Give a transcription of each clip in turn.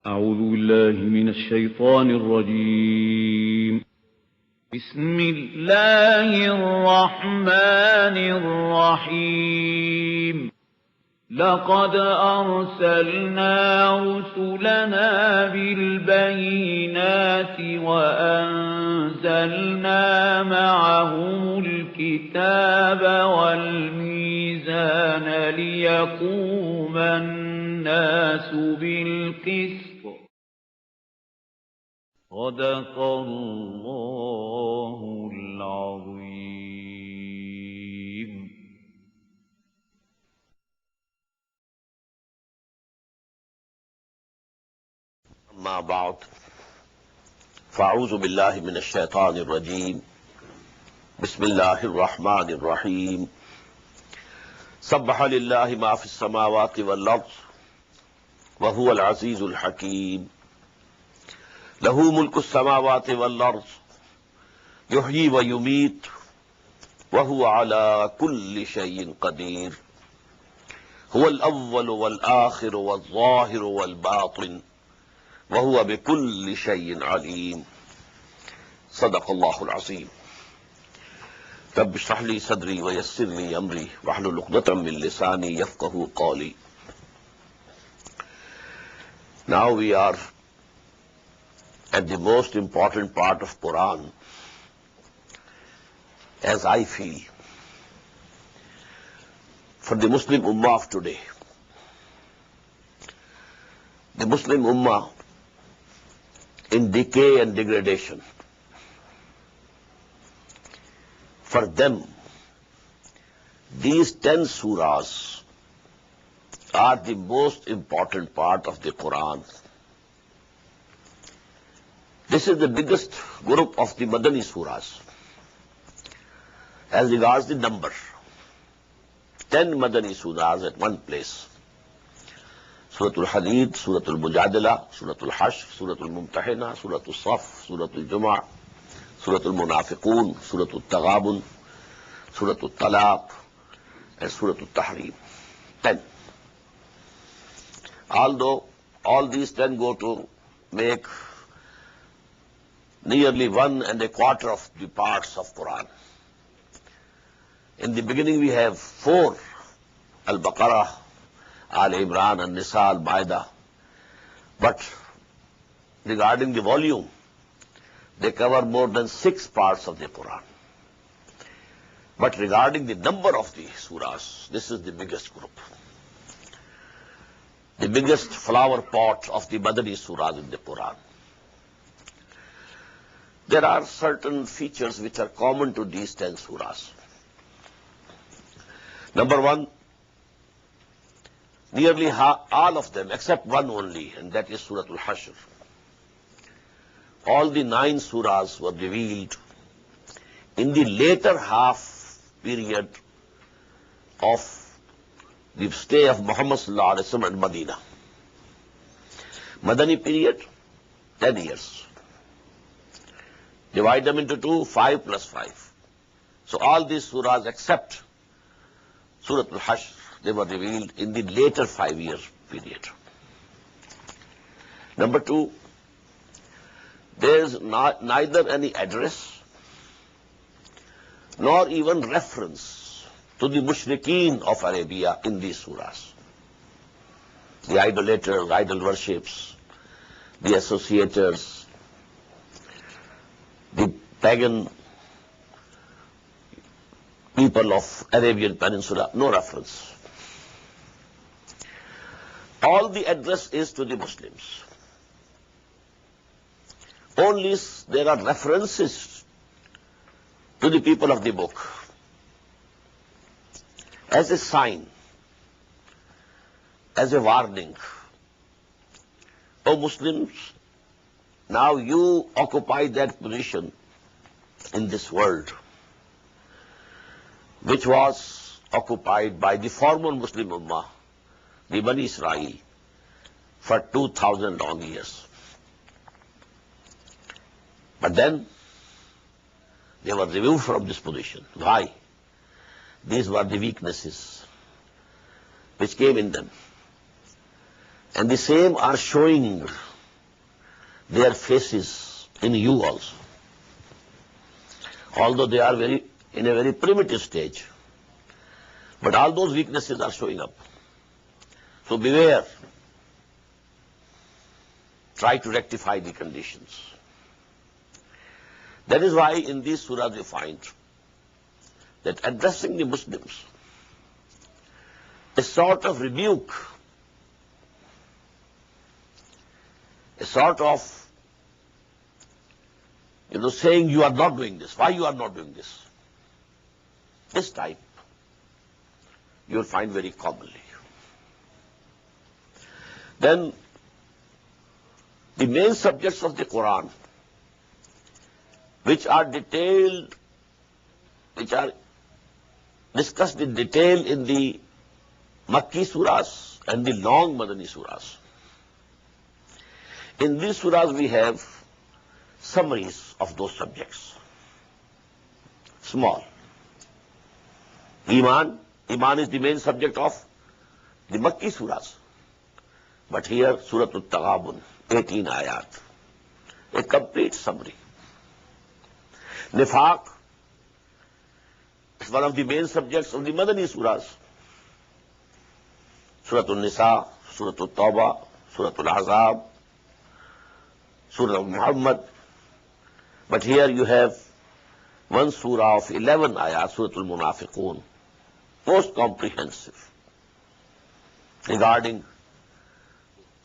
أعوذ بالله من الشيطان الرجيم. بسم الله الرحمن الرحيم. لقد أرسلنا رسلنا بالبينات وأنزلنا معهم الكتاب والميزان ليقوم الناس بالقسط. صدق الله العظيم. أما بعد فأعوذ بالله من الشيطان الرجيم. بسم الله الرحمن الرحيم. سبح لله ما في السماوات والأرض وهو العزيز الحكيم. له ملك السماوات والأرض يحيي ويميت وهو على كل شيء قدير. هو الأول والآخر والظاهر والباطن وهو بكل شيء عليم. صدق الله العظيم. رب اشرح لي صدري ويسر لي أمري واحلل عقدة من لساني يفقهوا قولي. Now we are at the most important part of Quran, as I feel, for the Muslim Ummah of today. The Muslim Ummah in decay and degradation. For them, these 10 surahs are the most important part of the Quran. This is the biggest group of the Madani surahs as regards the number. 10 Madani surahs at one place. Surah Al-Hadid, Surah Al-Mujadala, Surah Al-Hashr, Surah Al-Mumtahina, Surah Al-Saf, Surah Al-Jumu'ah, Surah Al-Munafiqun, Surah Al-Taghabun, Surah Al-Talaq, and Surah Al-Tahrim. 10. Although all these 10 go to make nearly 1 1/4 of the parts of Quran. In the beginning we have 4, Al-Baqarah, Al-Imran, Al-Nisa, Al-Ma'idah. But regarding the volume, they cover more than 6 parts of the Quran. But regarding the number of the surahs, this is the biggest group. The biggest flower pot of the Madani surahs in the Quran. There are certain features which are common to these 10 surahs. Number 1, nearly all of them, except one only, and that is Surah Al-Hashr. All the 9 surahs were revealed in the later half period of the stay of Muhammad sallallahu alaihi wasallam in Medina. Madani period, 10 years. Divide them into 2, 5 plus 5. So all these surahs except Surah Al-Hashr, they were revealed in the later 5-year period. Number 2, there is neither any address nor even reference to the mushrikeen of Arabia in these surahs. The idolaters, idol worships, the associators, the pagan people of Arabian Peninsula, no reference. All the address is to the Muslims. Only there are references to the people of the book as a sign, as a warning. O Muslims, now you occupy that position in this world which was occupied by the former Muslim Ummah, the Bani Israel, for 2,000 long years. But then they were removed from this position. Why? These were the weaknesses which came in them. And the same are showing their faces in you also. Although they are in a very primitive stage, but all those weaknesses are showing up. So beware. Try to rectify the conditions. That is why in these surahs we find that addressing the Muslims, a sort of rebuke, a sort of, saying you are not doing this. Why you are not doing this? This type you will find very commonly. Then the main subjects of the Quran, which are detailed, which are discussed in detail in the Makki surahs and the long Madani surahs. In these surahs we have summaries of those subjects. Small. Iman is the main subject of the Makki surahs. But here, Surah Al-Taghabun, 18 ayat, a complete summary. Nifaq is one of the main subjects of the Madani surahs. Surah Al-Nisa, Surah Al-Tawbah, Surah Al-Ahzab, Surah Al-Muhammad. But here you have one surah of 11 ayat, Surah Al-Munafiqun, most comprehensive, regarding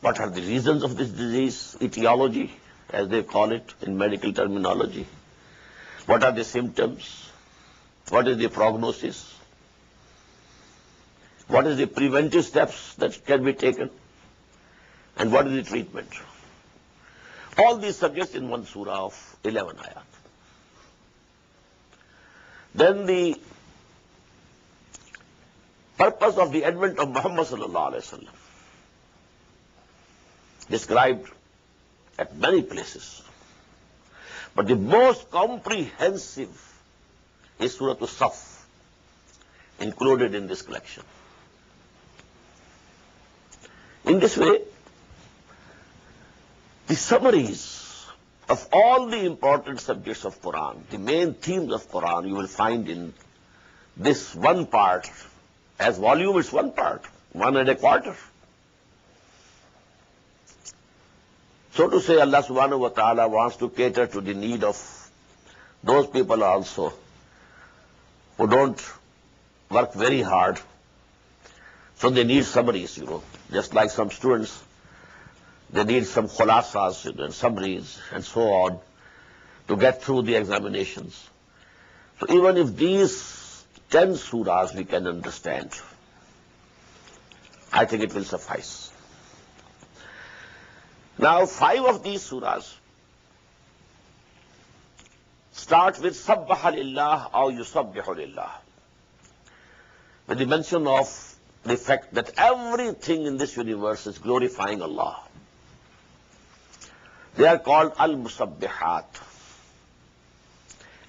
what are the reasons of this disease, etiology, as they call it in medical terminology. What are the symptoms? What is the prognosis? What is the preventive steps that can be taken? And what is the treatment? All these subjects in one surah of 11 ayat. Then the purpose of the advent of Muhammad sallallahu alaihi wasallam, described at many places. But the most comprehensive is Surah Al-Saf, included in this collection. In this way, the summaries of all the important subjects of Quran, the main themes of Quran, you will find in this one part. As volume, it's one part, 1 1/4. So to say, Allah subhanahu wa ta'ala wants to cater to the need of those people also who don't work very hard. So they need summaries, just like some students, they need some khulasas and summaries and so on to get through the examinations. So even if these 10 surahs we can understand, I think it will suffice. Now, 5 of these surahs start with Sabbaha lillah or Yusabbihu lillah, with the mention of the fact that everything in this universe is glorifying Allah. They are called Al-Musabbihat,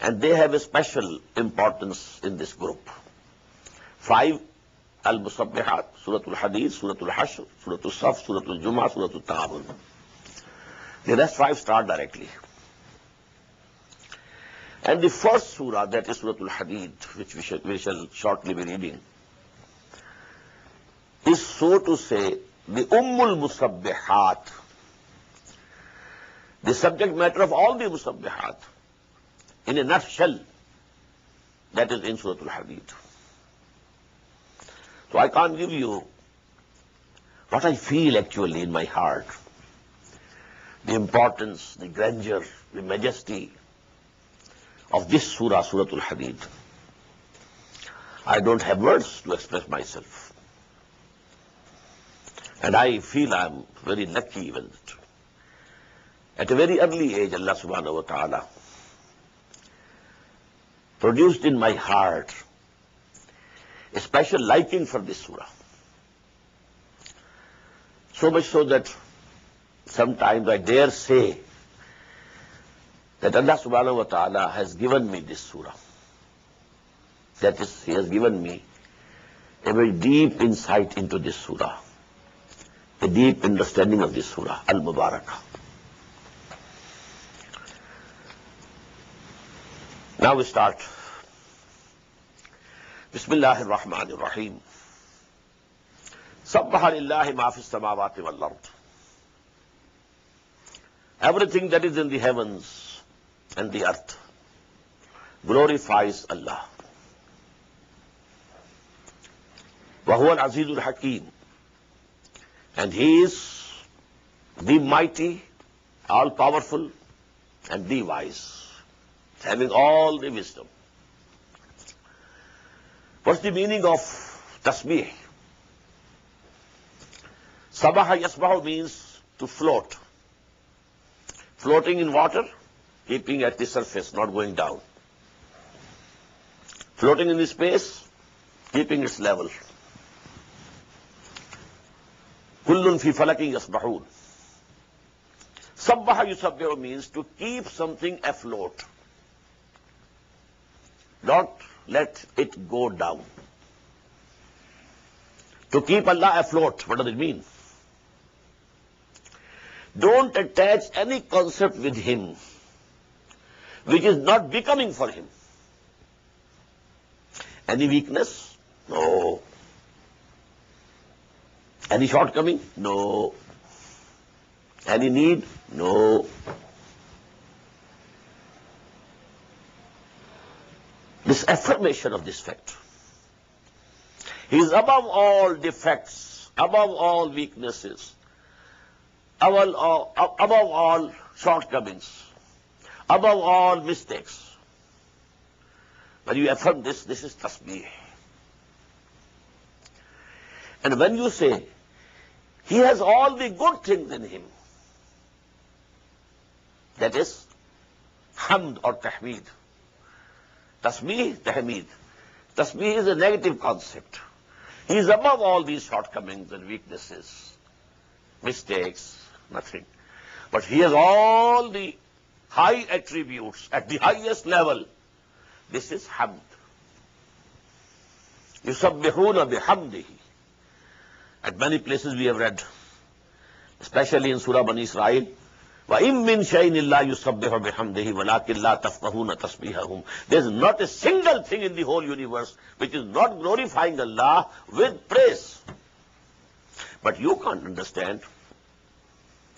and they have a special importance in this group. 5 Al-Musabbihat, Surah Al-Hadees, Surah Al-Hashr, Surah Al-Saf, Surah Al-Jumu'ah, Surah Al-Taghabun. The rest 5 start directly. And the first surah, that is Surah Al-Hadid, which we shall shortly be reading, is, so to say, the Ummul Musabbihat, the subject matter of all the Musabbihat, in a nutshell, that is in Surah Al-Hadid. So I can't give you what I feel actually in my heart, the importance, the grandeur, the majesty of this surah, Surah Al-Hadid. I don't have words to express myself. And I feel I'm very lucky with it. At a very early age, Allah subhanahu wa ta'ala produced in my heart a special liking for this surah. So much so that sometimes I dare say that Allah subhanahu wa ta'ala has given me this surah. That is, He has given me a very deep insight into this surah, a deep understanding of this surah, Al-Mubarakah. Now we start. Bismillahir Rahmanir Rahim. Sabbaha lillahi ma fis samawati wal ard. Everything that is in the heavens and the earth glorifies Allah. Wa huwa al-azizul hakim. And He is the mighty, all-powerful, and the wise, having all the wisdom. What's the meaning of tasbih? Sabaha yasbahu means to float. Floating in water, keeping at the surface, not going down. Floating in the space, keeping its level. Kullun fi falakin yasbahun. Sabbaha yusabbihu means to keep something afloat. Don't let it go down. To keep Allah afloat, what does it mean? Don't attach any concept with Him which is not becoming for Him. Any weakness? No. Any shortcoming? No. Any need? No. This affirmation of this fact. He is above all defects, above all weaknesses, above all shortcomings, above all mistakes. When you affirm this, this is tasbih. And when you say, He has all the good things in Him, that is hamd or tahmeed. Tasbih, tahmeed. Tasbih is a negative concept. He is above all these shortcomings and weaknesses, mistakes, nothing. But He has all the high attributes at the highest level. This is hamd. Yusabbihuna bihamdihi. At many places we have read, especially in Surah Bani Israel, وَإِن مِّن شَيْءٍ إِلَّا يُسَبِّحُ بِحَمْدِهِ وَلَكِنْ لَا تَفْقَهُونَ تَسْبِيحَهُم. There is not a single thing in the whole universe which is not glorifying Allah with praise. But you can't understand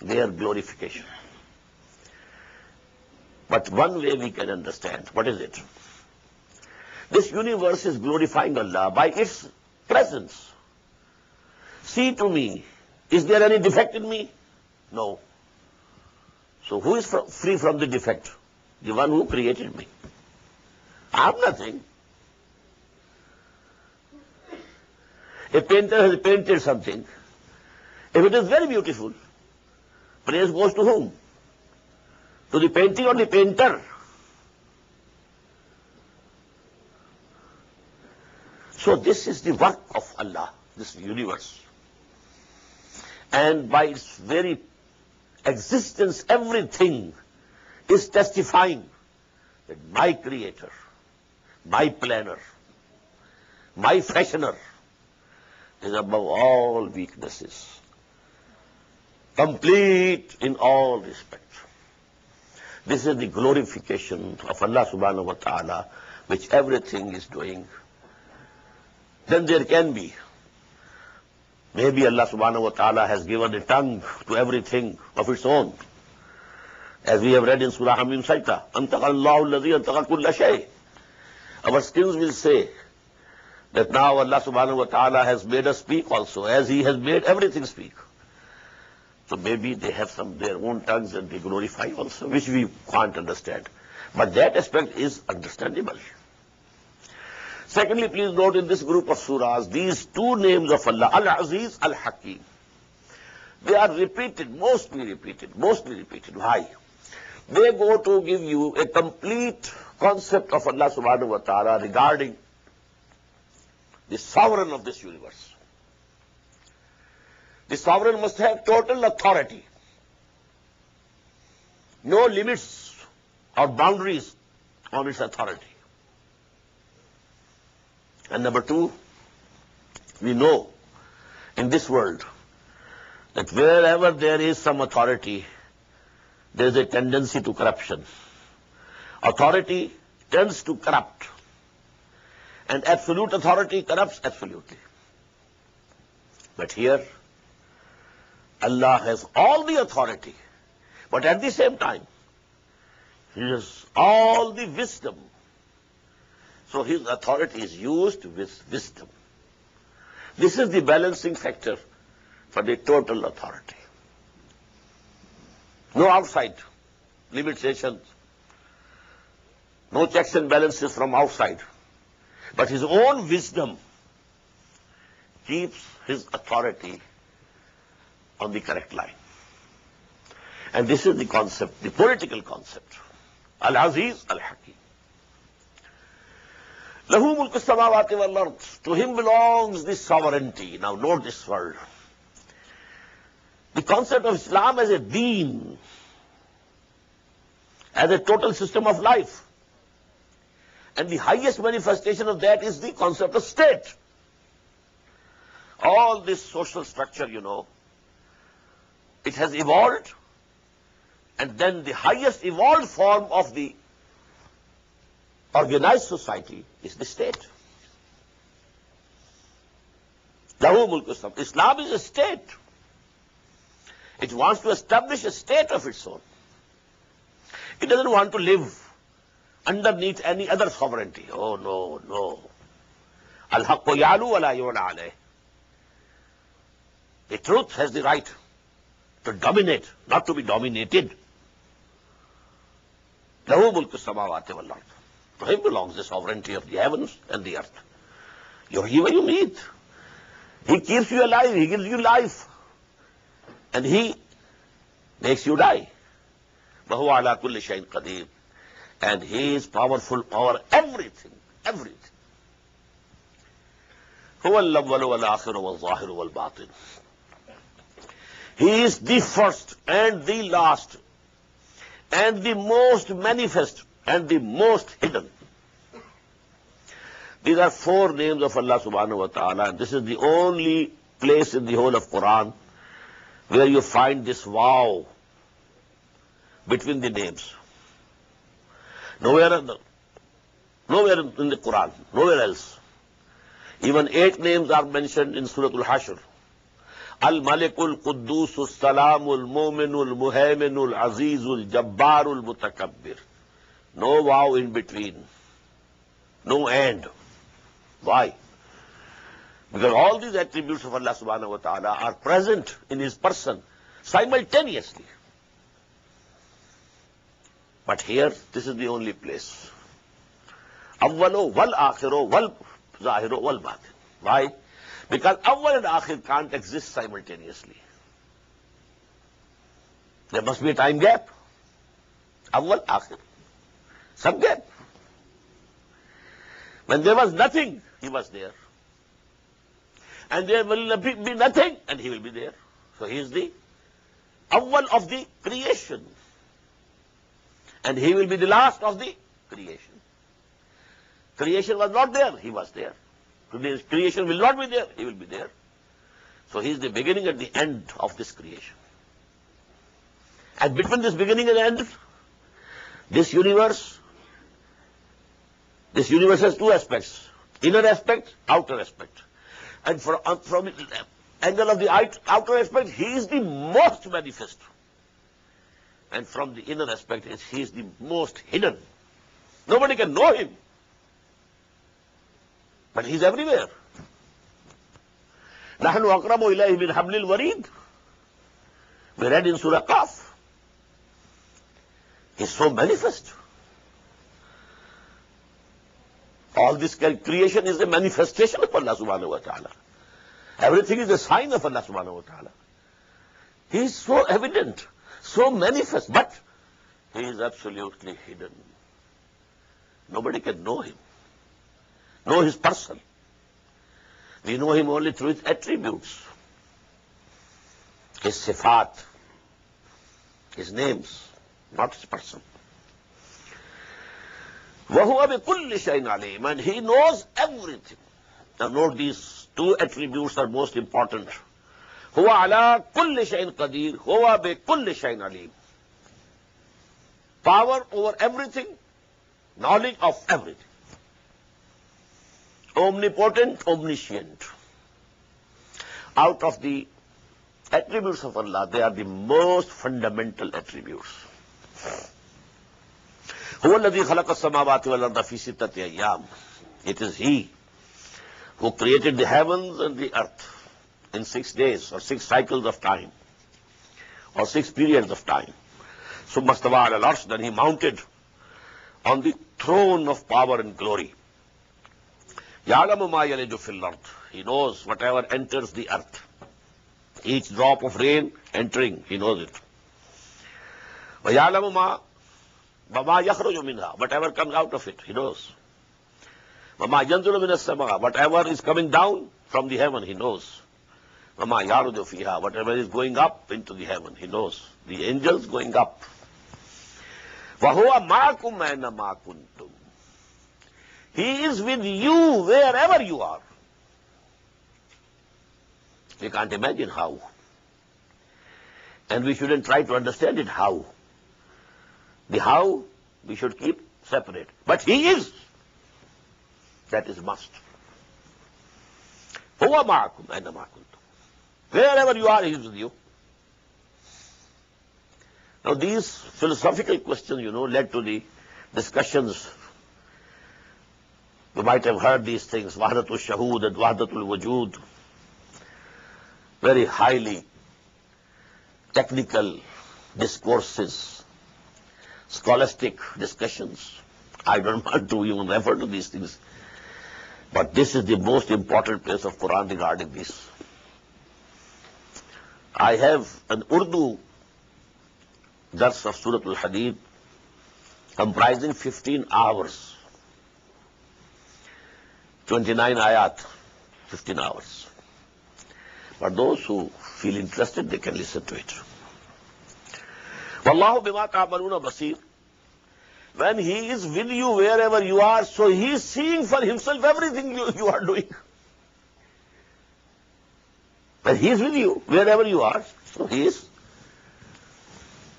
their glorification. But one way we can understand. What is it? This universe is glorifying Allah by its presence. See to me, is there any defect in me? No. So who is free from the defect? The one who created me. I have nothing. A painter has painted something. If it is very beautiful, praise goes to whom? To the painting or the painter? So this is the work of Allah, this universe. And by its very existence, everything is testifying that my creator, my planner, my fashioner is above all weaknesses, complete in all respects. This is the glorification of Allah subhanahu wa ta'ala, which everything is doing. Then there can be, maybe Allah subhanahu wa ta'ala has given a tongue to everything of its own. As we have read in Surah Hamim Sajda, Antaqa Allahu alladhi antaqa kulla shay. Our skins will say that now Allah subhanahu wa ta'ala has made us speak also, as He has made everything speak. So maybe they have their own tongues and they glorify also, which we can't understand. But that aspect is understandable. Secondly, please note in this group of surahs, these two names of Allah, Al-Aziz, Al-Hakim. They are repeated, mostly repeated. Why? They go to give you a complete concept of Allah subhanahu wa ta'ala regarding the sovereign of this universe. The sovereign must have total authority. No limits or boundaries on its authority. And number two, we know in this world that wherever there is some authority, there is a tendency to corruption. Authority tends to corrupt, and absolute authority corrupts absolutely. But here, Allah has all the authority, but at the same time, He has all the wisdom. So His authority is used with wisdom. This is the balancing factor for the total authority. No outside limitations, no checks and balances from outside, but His own wisdom keeps His authority on the correct line. And this is the concept, the political concept. Al-Aziz Al-Hakim. Lahu mulku samawati wal ard. To Him belongs the sovereignty. Now note this word. The concept of Islam as a deen, as a total system of life. And the highest manifestation of that is the concept of state. All this social structure, it has evolved, and then the highest evolved form of the organized society is the state. Lahu mulku samawati. Islam is a state. It wants to establish a state of its own. It doesn't want to live underneath any other sovereignty. Oh, no. Al-haqqu ya'lu wa la yu'la alayh. The truth has the right to dominate, not to be dominated. Lahu mulku samawati wal ard. To Him belongs the sovereignty of the heavens and the earth. You're here when you meet. He keeps you alive. He gives you life. And He makes you die. وَهُوَ عَلَى كُلِّ شَيْءٍ قَدِيرٌ. And He is powerful over everything. Everything. هُوَ الْأَوَّلُ وَالْآخِرُ وَالظَّاهِرُ وَالْبَاطِنُ. He is the first and the last, and the most manifest and the most hidden. These are 4 names of Allah subhanahu wa ta'ala, and this is the only place in the whole of Quran where you find this wow between the names. Nowhere in the Quran, nowhere else. Even 8 names are mentioned in Surah Al-Hashr. Al-Malikul Quddusul Salamul Mu'minul Muhayminul Azizul Jabbarul Mutakabbir. No wow in between. No and. Why? Because all these attributes of Allah subhanahu wa ta'ala are present in His person simultaneously. But here, this is the only place. Awwalo wal akhiru wal zahiru wal batin. Why? Because awwal and akhir can't exist simultaneously. There must be a time gap. Awwal, akhir. Some gap. When there was nothing, He was there. And there will be nothing, and He will be there. So He is the awwal of the creation. And He will be the last of the creation. Creation was not there, He was there. Creation will not be there, He will be there. So He is the beginning and the end of this creation. And between this beginning and end, this universe has 2 aspects. Inner aspect, outer aspect. And from the angle of the outer aspect, He is the most manifest. And from the inner aspect, He is the most hidden. Nobody can know Him. But He is everywhere. نَحْنُ أَقْرَبُ إِلَيْهِ مِنْ حَبْلِ الْوَرِيدِ. We read in Surah Qaf. He is so manifest. All this creation is a manifestation of Allah subhanahu wa ta'ala. Everything is a sign of Allah subhanahu wa ta'ala. He is so evident, so manifest, but He is absolutely hidden. Nobody can know Him, know His person. We know Him only through His attributes, His sifat, His names, not His person. وَهُوَ بِكُلِّ شَيْءٍ عَلِيمٌ. And He knows everything. Now note, these 2 attributes are most important. هُوَ عَلَى كُلِّ شَيْءٍ قَدِيرٌ هُوَ بِكُلِّ شَيْءٍ عَلِيمٌ. Power over everything, knowledge of everything. Omnipotent, omniscient. Out of the attributes of Allah, they are the most fundamental attributes. هو الذي خلق السماوات والأرض في ستة أيام. It is He who created the heavens and the earth in 6 days or 6 cycles of time or 6 periods of time. ثم استوى على العرش, then He mounted on the throne of power and glory. يعلم ما يلج في الأرض. He knows whatever enters the earth. Each drop of rain entering, He knows it. ويعلم ما يخرج منها. Whatever comes out of it, He knows. وما ينزل من السماء. Whatever is coming down from the heaven, He knows. وما يعرج فيها. Whatever is going up into the heaven, He knows. The angels going up. وهو معكم أينما كنتم. He is with you wherever you are. We can't imagine how. And we shouldn't try to understand it how. The how we should keep separate. But He is. That is must. هو معكم أينما كنتم. Wherever you are, He is with you. Now these philosophical questions, led to the discussions. You might have heard these things, Wahdatul Shahood and Wahdatul Wujud. Very highly technical discourses, scholastic discussions. I don't want to even refer to these things. But this is the most important place of Quran regarding this. I have an Urdu dars of Surah Al-Hadid comprising 15 hours. 29 ayat, 15 hours. But those who feel interested, they can listen to it. Wallahu bima ta'maluna basir. When He is with you wherever you are, so He is seeing for Himself everything you are doing. When He is with you wherever you are, so He is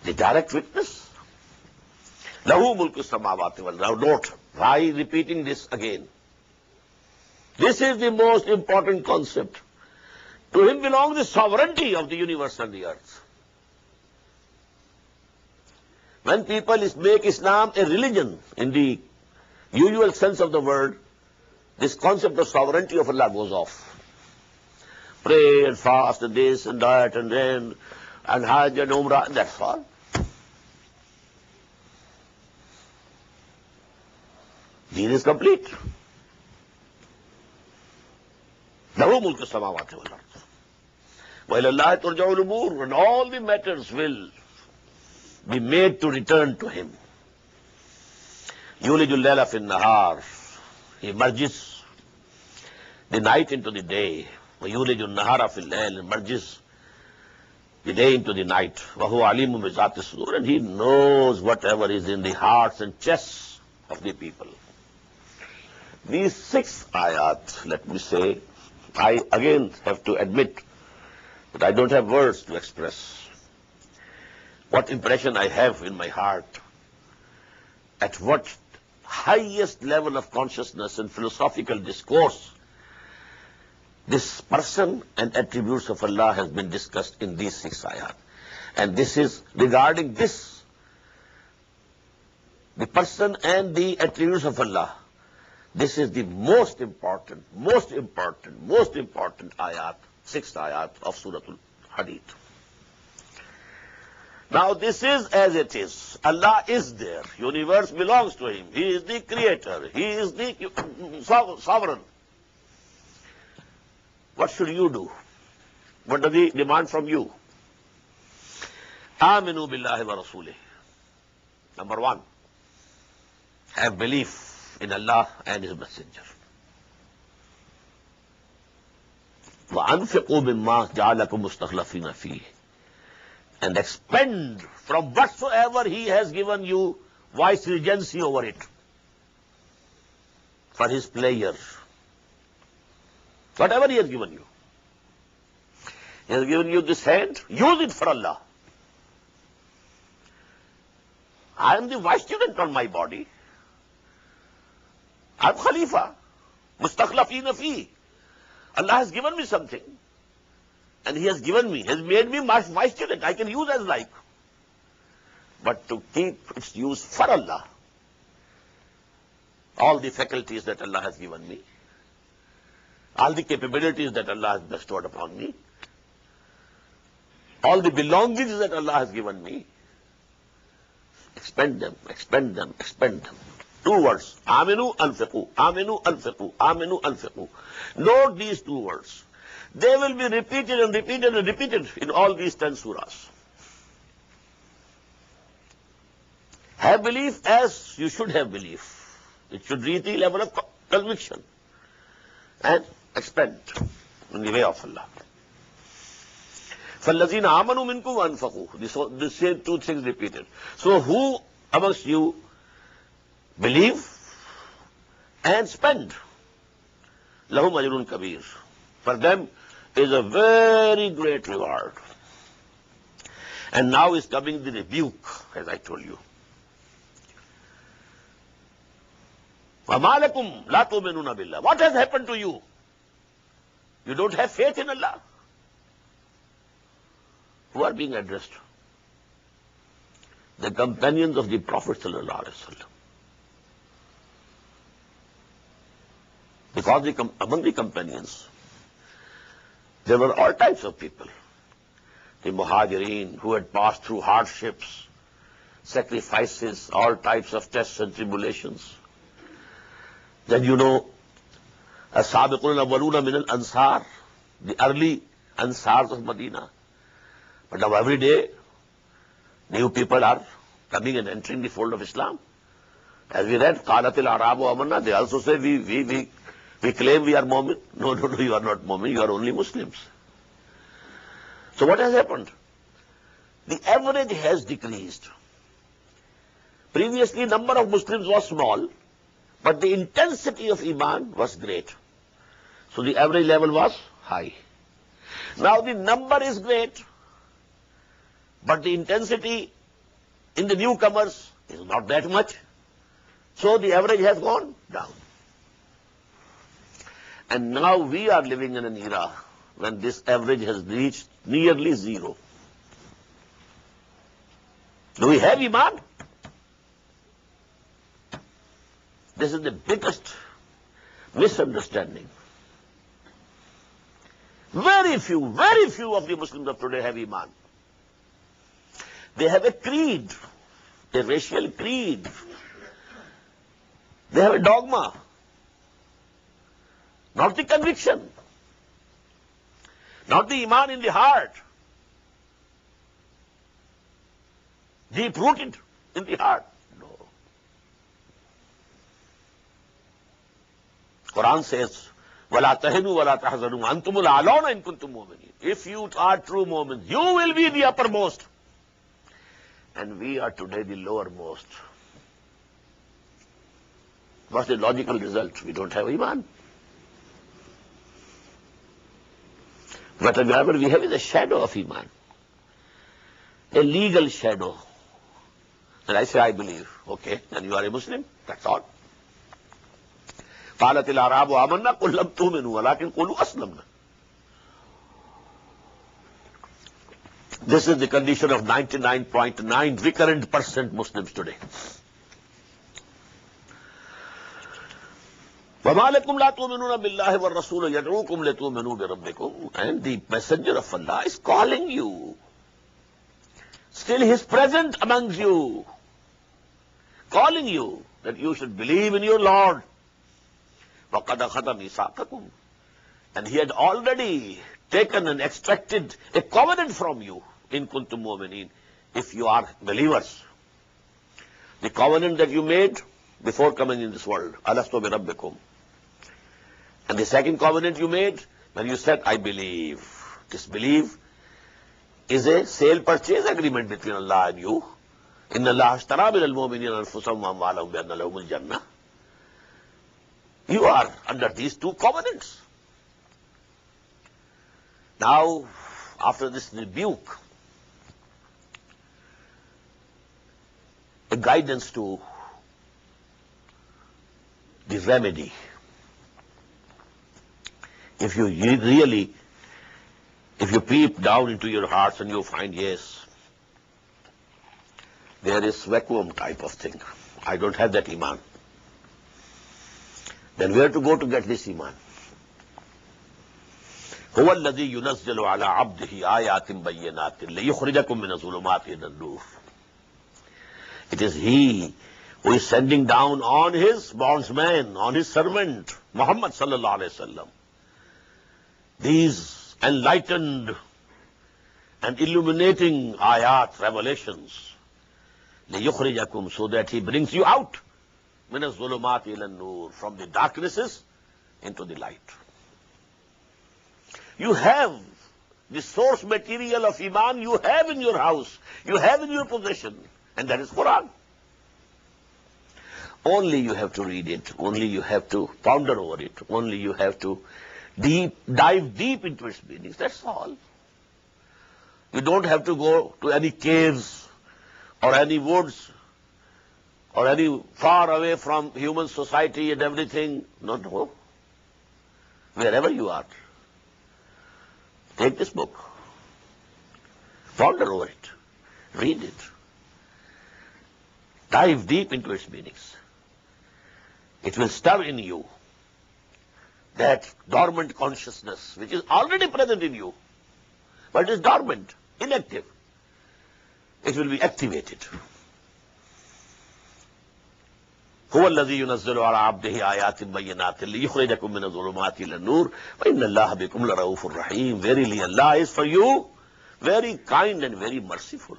the direct witness. Lahu mulku samawati wal. Now note, why repeating this again? This is the most important concept. To Him belongs the sovereignty of the universe and the earth. When people make Islam a religion in the usual sense of the word, this concept of sovereignty of Allah goes off. Pray and fast and this and that and then and Hajj and Umrah, and that's all. Deen is complete. له ملك السماوات والأرض وإلى الله ترجع الأمور, and all the matters will be made to return to Him. يولج الليل في النهار. He merges the night into the day. ويولج النهار في الليل. He merges the day into the night. وهو عليم بذات الصدور. And He knows whatever is in the hearts and chests of the people. These 6 ayat, let me say, I again have to admit that I don't have words to express what impression I have in my heart, at what highest level of consciousness and philosophical discourse this person and attributes of Allah has been discussed in these 6 ayat. And this is regarding this, the person and the attributes of Allah. This is the most important ayat, 6th ayat of Surah Al-Hadid. Now this is as it is. Allah is there. Universe belongs to Him. He is the creator. He is the sovereign. What should you do? What does He demand from you? Aminu billahi wa rasulih. Number 1, have belief in Allah and His Messenger. وَأَنْفِقُوا مِمَّا جَعَلَكُمْ مُسْتَخْلَفِينَ فِيهِ. And expend from whatsoever He has given you vice regency over it for His pleasure. Whatever He has given you. He has given you this hand, use it for Allah. I am the vice student on my body. I'm Khalifa. Mustakhlafina fi. Allah has given me something. And He has given me, has made me my student. I can use as like. But to keep its use for Allah, all the faculties that Allah has given me, all the capabilities that Allah has bestowed upon me, all the belongings that Allah has given me, expend them, expend them, expend them. 2 words. Aminu anfiqu, aminu anfiqu, aminu anfiqu. Note these 2 words. They will be repeated and repeated and repeated in all these 10 surahs. Have belief as you should have belief. It should reach the level of conviction. And expend in the way of Allah. فَالَّذِينَ آمَنُوا مِنْكُمْ وَأَنْفَقُوا. The same 2 things repeated. So who amongst you believe and spend? لَهُمْ أَجْرٌ كَبِيرٌ. For them is a very great reward. And now is coming the rebuke, as I told you. وَمَا لَكُمْ لَا تُؤْمِنُونَ بِاللَّهِ. What has happened to you? You don't have faith in Allah. Who are being addressed? The companions of the Prophet sallallahu alaihi wasallam. Because among the companions, there were all types of people. The Muhajireen, who had passed through hardships, sacrifices, all types of tests and tribulations. Then as-sabiqun al-awwaluna min al-ansar, the early ansars of Medina. But now every day, new people are coming and entering the fold of Islam. As we read, قَالَتِ الْأَعْرَابُ آمَنَّا, they also say, we claim we are Mu'min. No, you are not Mu'min, you are only Muslims. So what has happened? The average has decreased. Previously, number of Muslims was small, but the intensity of Iman was great. So the average level was high. Now the number is great, but the intensity in the newcomers is not that much. So the average has gone down. And now we are living in an era when this average has reached nearly 0. Do we have Iman? This is the biggest misunderstanding. Very few of the Muslims of today have Iman. They have a creed, a racial creed. They have a dogma, not the conviction, not the Iman in the heart, deep rooted in the heart. No. Quran says, وَلَا تَهِنُوا وَلَا تَحْزَنُوا أَنْتُمُ الْأَعْلَوْنَ إِن كُنتُم مُؤْمِنِينَ. If you are true Mu'mins, you will be the uppermost. And we are today the lowermost. What's the logical result? We don't have Iman. Whatever we have is a shadow of Iman, a legal shadow. And I say, I believe. Okay, and you are a Muslim, that's all. قالت الأعراب آمنا قل لم تؤمنوا ولكن قولوا أسلمنا. This is the condition of 99.9 recurrent % Muslims today. وَمَا لَكُمْ لَا تُؤْمِنُونَ بِاللَّهِ وَالرَّسُولَ يَدْعُوكُمْ لِتُؤْمِنُوا بِرَبِّكُمْ. And the messenger of Allah is calling you. Still he is present amongst you, calling you that you should believe in your Lord. وَقَدْ أَخَذَ مِيثَاقَكُمْ. And he had already taken and extracted a covenant from you, in kuntum mu'minin, if you are believers. The covenant that you made before coming in this world, alastu bi rabbikum. And the second covenant you made when you said, I believe. This belief is a sale purchase agreement between Allah and you. Inna Allah ashtara min al-mu'minina anfusahum wa amwalahum bi anna lahumul jannah. You are under these 2 covenants. Now, after this rebuke, a guidance to the remedy. If you really, if you peep down into your hearts and you find, yes, there is vacuum type of thing, I don't have that iman, then where to go to get this iman? هو الذي ينزل على عبده آيات بينات ليخرجكم من الظلمات إلى النور. It is He who is sending down on His bondsman, on His servant, Muhammad sallallahu alayhi wa sallam, these enlightened and illuminating ayat, revelations, ليخرجكم, so that He brings you out من الظلمات إلى النور, from the darknesses into the light. You have the source material of iman, you have in your house, you have in your possession, and that is Quran. Only you have to read it, only you have to ponder over it, only you have to dive deep into its meanings, that's all. You don't have to go to any caves or any woods or any far away from human society and everything. No. Wherever you are, take this book, ponder over it, read it, dive deep into its meanings. It will stir in you that dormant consciousness which is already present in you, but it is dormant, inactive. It will be activated. هو الذي ينزل على عبده آيات بينات ليخرجكم من الظلمات إلى النور وإن الله بكم لرؤوف رحيم. Verily Allah is for you very kind and very merciful.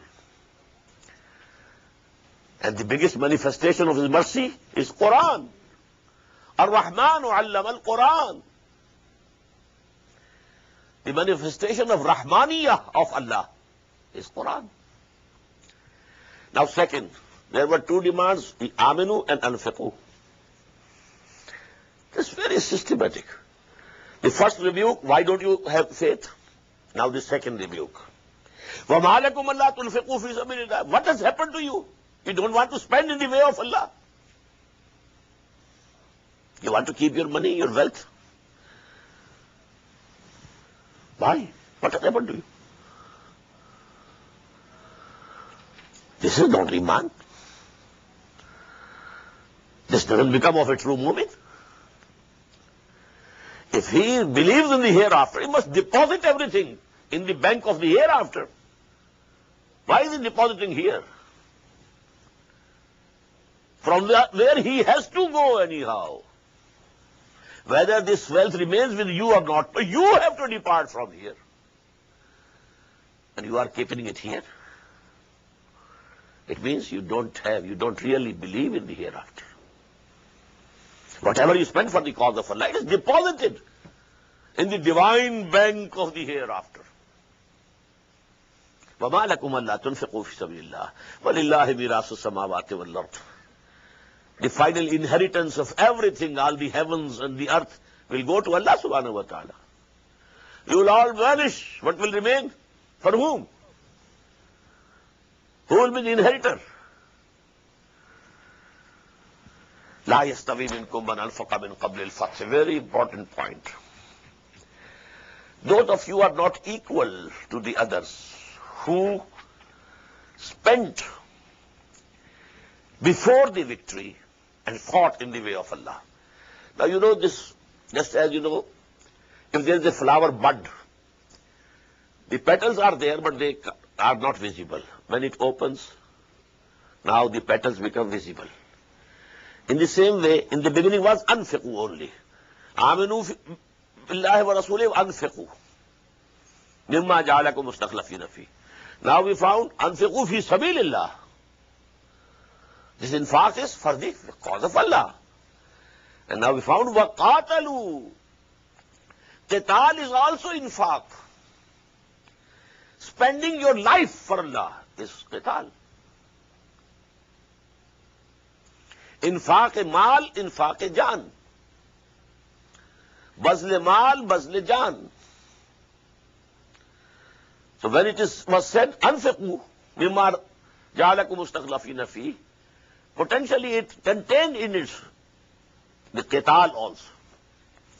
And the biggest manifestation of His mercy is Quran. Ar-Rahman allama al-Quran. The manifestation of Rahmaniyah of Allah is Quran. Now second, there were two demands, aminu and anfiqu. It's very systematic. The first rebuke, why don't you have faith? Now the second rebuke. وَمَا لَكُمْ أَلَّا تُنْفِقُوا فِي سَبِيلِ اللَّهِ. What has happened to you? You don't want to spend in the way of Allah. You want to keep your money, your wealth. Why? What has happened to you? This is not iman. This doesn't become of a true mu'min. If he believes in the hereafter, he must deposit everything in the bank of the hereafter. Why is he depositing here? From where he has to go anyhow. Whether this wealth remains with you or not, but you have to depart from here. And you are keeping it here. It means you don't really believe in the hereafter. Whatever you spend for the cause of Allah, it is deposited in the divine bank of the hereafter. وَمَا لَكُمْ أَلَّا تُنْفِقُوا فِي سَبِيلِ اللَّهِ وَلِلَّهِ مِيرَاثُ السَّمَاوَاتِ وَالْأَرْضِ. The final inheritance of everything, all the heavens and the earth, will go to Allah subhanahu wa ta'ala. You will all vanish. What will remain? For whom? Who will be the inheritor? لا يستوي منكم من أنفق من قبل الفتح. Very important point. Those of you are not equal to the others who spent before the victory and fought in the way of Allah. Now you know this, just as you know, if there is a flower bud, the petals are there but they are not visible. When it opens, now the petals become visible. In the same way, in the beginning was anfiqu only. Aminu billahi wa rasulihi anfiqu mimma ja'alakum mustakhlifina fi. Now we found anfiqu fi sabilillah. This infaq is for the cause of Allah. And now we found waqatalu. Qital is also infaq. Spending your life for Allah is qital. Infaq mal, infaq jaan. Bazl mal, bazl jaan. So when it was said, anfiqu mimma ja'alakum mustakhlifina fi, potentially it contained in its the qital also.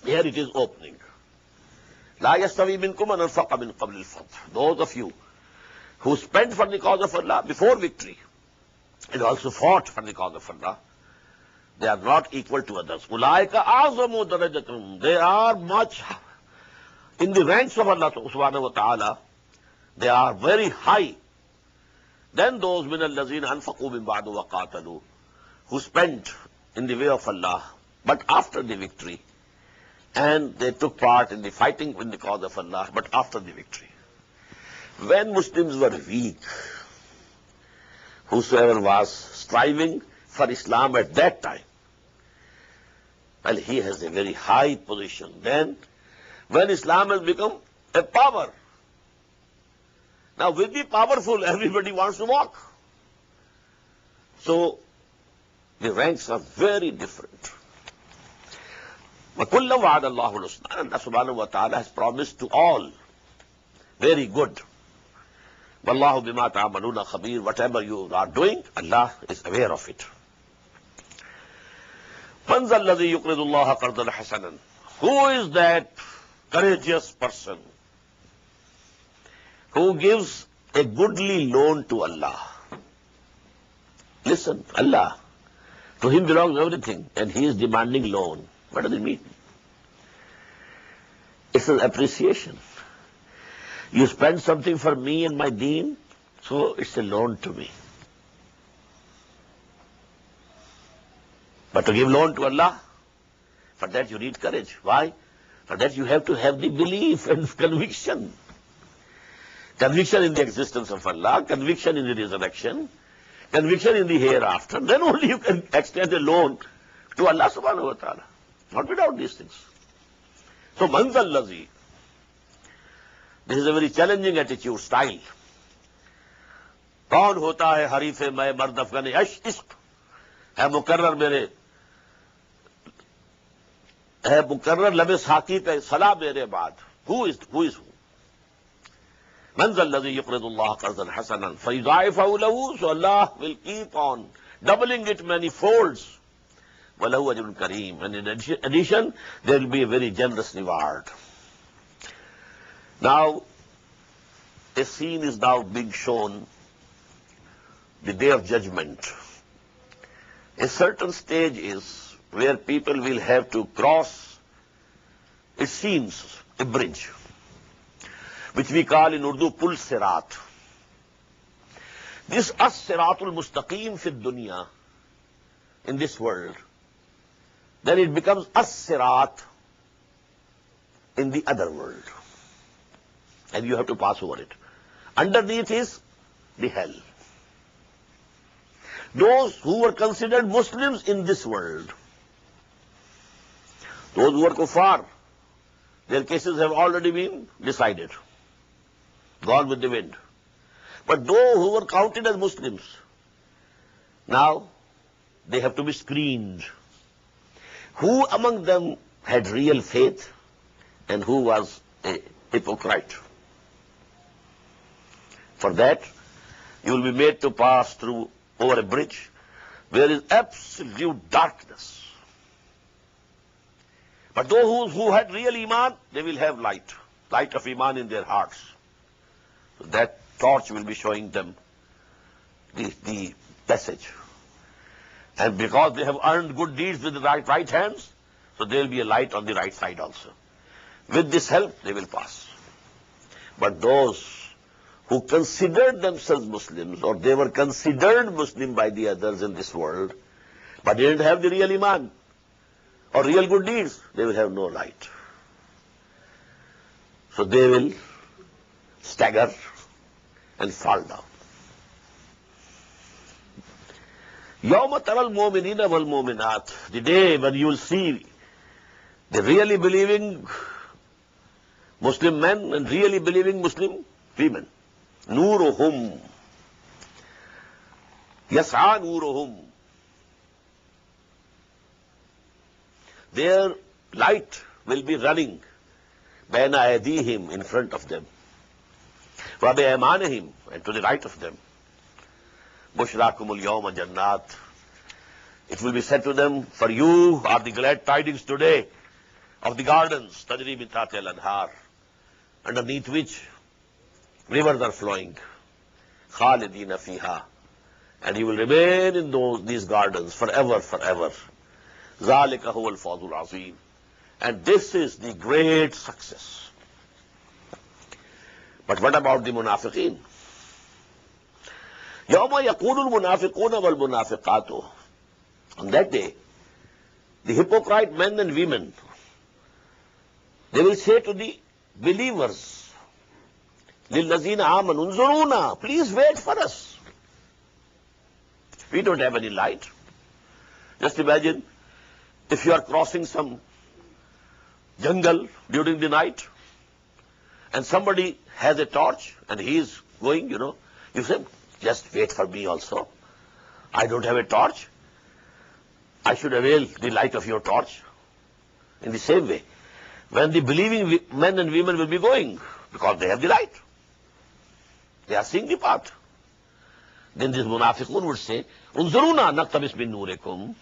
Here it is opening. لا يستوي منكم من أنفق من قبل الفتح. Those of you who spent for the cause of Allah before victory and also fought for the cause of Allah, they are not equal to others. أولئك أعظم درجة. They are much in the ranks of Allah subhanahu wa ta'ala. They are very high. Then those من الذين أنفقوا من بعد وقاتلوا, who spent in the way of Allah, but after the victory, and they took part in the fighting in the cause of Allah, but after the victory. When Muslims were weak, whosoever was striving for Islam at that time, well, he has a very high position. Then, when Islam has become a power, now with the powerful, everybody wants to walk. So, the ranks are very different. وَكُلًّا وَعَدَ اللَّهُ الْحُسْنَى. Allah subhanahu wa ta'ala has promised to all very good. وَاللَّهُ بِمَا تَعْمَلُونَ خَبِيرٌ. Whatever you are doing, Allah is aware of it. مَنْ ذَا الَّذِي يُقْرِضُ اللَّهَ قَرْضًا حَسَنًا. Who is that courageous person who gives a goodly loan to Allah? Listen, Allah, to Him belongs everything, and He is demanding loan. What does it mean? It's an appreciation. You spend something for me and my deen, so it's a loan to me. But to give loan to Allah, for that you need courage. Why? For that you have to have the belief and conviction. Conviction in the existence of Allah, conviction in the resurrection, conviction in the hereafter. Then only you can extend a loan to Allah subhanahu wa ta'ala. Not without these things. So, manzal lazi. This is a very challenging attitude, style. कौन होता है हरीफ मैं मर्द अफगान इश्क है मुकर्रर मेरे है मुकर्रर लबे साकी पे सलाह मेरे बाद. Who is who? منزل الذي يقرض الله قرضا حسنا فيضاعفه له. So Allah will keep on doubling it many folds. وَلَهُ أَجْرٌ كَرِيمٌ. And in addition, there will be a very generous reward. Now, a scene is now being shown, the Day of Judgment. A certain stage is where people will have to cross, it seems, a bridge, which we call in Urdu Pul Sirat. This As-Siratul Mustaqim fi dunya, in this world, then it becomes As-Sirat in the other world. And you have to pass over it. Underneath is the hell. Those who were considered Muslims in this world, those who were kuffar, their cases have already been decided, gone with the wind. But those who were counted as Muslims, now they have to be screened. Who among them had real faith and who was a hypocrite? For that, you will be made to pass through over a bridge where is absolute darkness. But those who had real Iman, they will have light of Iman in their hearts. So that torch will be showing them the passage. And because they have earned good deeds with the right hands, so there will be a light on the right side also. With this help, they will pass. But those who considered themselves Muslims, or they were considered Muslim by the others in this world, but they didn't have the real Iman or real good deeds, they will have no light. So they will stagger and fall down. يَوْمَ تَرَى الْمُؤْمِنِينَ وَالْمُؤْمِنَاتِ. The day when you will see the really believing Muslim men and really believing Muslim women. نُورُهُمْ يَسْعَى نُورُهُمْ. Their light will be running بَيْنَ أَيْدِيهِمْ, in front of them, وَبِأَيْمَانِهِمْ, and to the right of them. بُشْرَاكُمُ الْيَوْمَ جَنَّاتٍ. It will be said to them, for you are the glad tidings today of the gardens, tajri min tahtiha al-anhar, underneath which rivers are flowing, khalidina fiha, and you will remain in these gardens forever, forever. Zalika huwa al-fawzul azim. And this is the great success. But what about the munafiqeen? Yawma yaqulu al-munafiquna wal-munafiqatu. On that day, the hypocrite men and women, they will say to the believers, لِلَّذِينَ آمَنُوا انظُرُونَا, please wait for us. We don't have any light. Just imagine if you are crossing some jungle during the night and somebody has a torch and he is going, you say, just wait for me also. I don't have a torch. I should avail the light of your torch. In the same way, when the believing men and women will be going, because they have the light, they are seeing the path, then this munafiqun would say, unzuruna naqtabis min nurikum,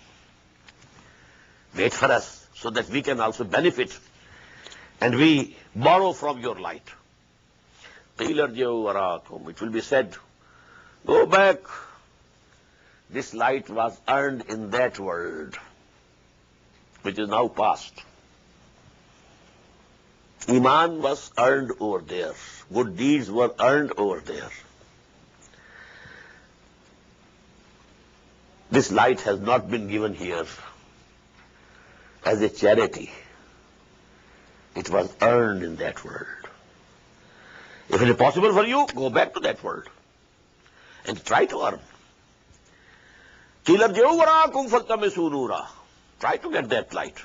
wait for us so that we can also benefit and we borrow from your light. Qila irji'u waraakum, it will be said, go back. This light was earned in that world, which is now past. Iman was earned over there. Good deeds were earned over there. This light has not been given here as a charity. It was earned in that world. If it is possible for you, go back to that world and try to earn. Try to get that light.